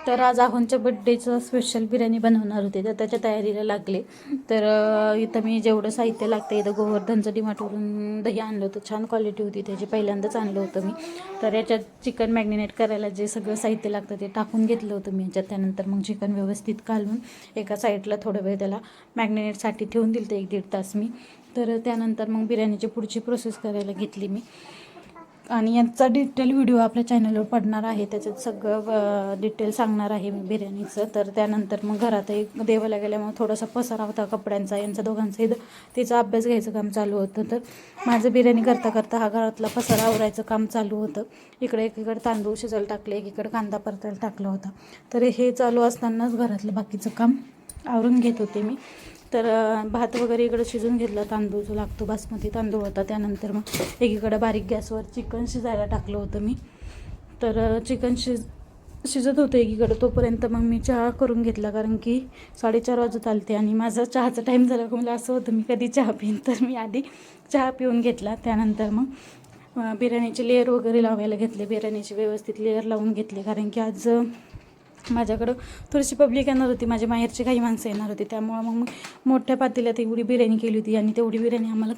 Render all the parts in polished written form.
तर आज आहोंच्या बड्डेचं स्पेशल बिर्याणी बनवणार होते, तर त्याच्या तयारीला लागले. तर इथं मी जेवढं साहित्य लागतं, इथं गोवर्धनचं डीमार्टवरून दही आणलं होतं, छान क्वालिटी होती त्याची, पहिल्यांदाच आणलं होतं मी. तर याच्यात चिकन मॅग्नेट करायला जे सगळं साहित्य लागतं ते टाकून घेतलं होतं मी याच्यात. त्यानंतर मग चिकन व्यवस्थित घालून एका साईडला थोडं वेळ त्याला मॅग्नेटसाठी ठेवून दिलं होतं, 1-1.5 तास मी. तर त्यानंतर मग बिर्याणीची पुढची प्रोसेस करायला घेतली मी. आणि यांचा डिटेल व्हिडिओ आपल्या चॅनलवर पडणार आहे, त्याच्यात सगळं डिटेल सांगणार आहे मी बिर्याणीचं. तर त्यानंतर मग घरातही देवाला गेल्यामुळे थोडासा पसारा होता कपड्यांचा, यांचा दोघांचा इथं तिचा अभ्यास घ्यायचं काम चालू होतं. तर माझं बिर्याणी करता करता हा घरातला पसारा आवरायचं काम चालू होतं. इकडे एकीकडे तांदूळ शिजायला टाकले, एकीकडे कांदा परतायला टाकला होता. तर हे चालू असतानाच घरातलं बाकीचं काम आवरून घेत होते मी. तर भात वगैरे इकडं शिजून घेतला, तांदूळ जो लागतो बासमती तांदूळ होता. त्यानंतर मग एकीकडं बारीक गॅसवर चिकन शिजायला टाकलं होतं मी. तर चिकन शिजत होतं एकीकडं, तोपर्यंत मग मी चहा करून घेतला, कारण की 4:30 वाजत आलते आणि माझा चहाचा टाईम झाला की मला असं होतं मी कधी चहा पिईन. तर मी आधी चहा पिऊन घेतला. त्यानंतर मग बिर्याणीचे लेअर वगैरे लावायला घेतले, बिर्याणीचे व्यवस्थित लेअर लावून घेतले, कारण की आज माझ्याकडं थोडीशी पब्लिक येणार होती, माझ्या माहेरची काही माणसं येणार होती. त्यामुळं मग मी मोठ्या पातेल्यात एवढी बिर्याणी केली होती आणि तेवढी बिर्याणी आम्हाला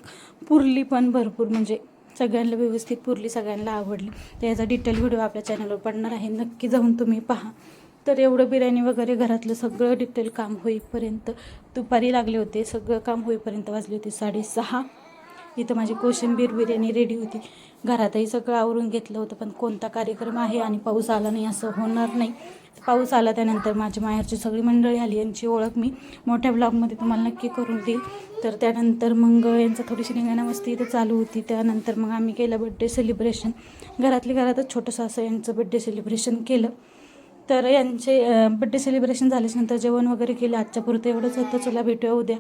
पुरली पण भरपूर, म्हणजे सगळ्यांना व्यवस्थित पुरली, सगळ्यांना आवडली. तर याचा डिटेल व्हिडिओ आपल्या चॅनलवर पडणार आहे, नक्की जाऊन तुम्ही पहा. तर एवढं बिर्याणी वगैरे घरातलं सगळं डिटेल काम होईपर्यंत दुपारी लागले होते, सगळं काम होईपर्यंत वाजले होते 6:30. इथं माझी कोशिंबीर बिर्याणी रेडी होती. घरातही सगळं आवरून घेतलं होतं, पण कोणता कार्यक्रम आहे आणि पाऊस आला नाही असं होणार नाही. पाऊस आला त्यानंतर माझी माहेरची सगळी मंडळी आली, यांची ओळख मी मोठ्या ब्लॉगमध्ये तुम्हाला नक्की करून देईल. तर त्यानंतर मग यांचं थोडीशी रिंगाणा मस्ती इथं चालू होती. त्यानंतर मग आम्ही केलं बड्डे सेलिब्रेशन, घरातच छोटंसं असं यांचं बड्डे सेलिब्रेशन केलं. तर यांचे बड्डे सेलिब्रेशन झाल्याच्यानंतर जेवण वगैरे केलं. आजच्या पुरतं एवढंच होतं. चला भेटूया उद्या.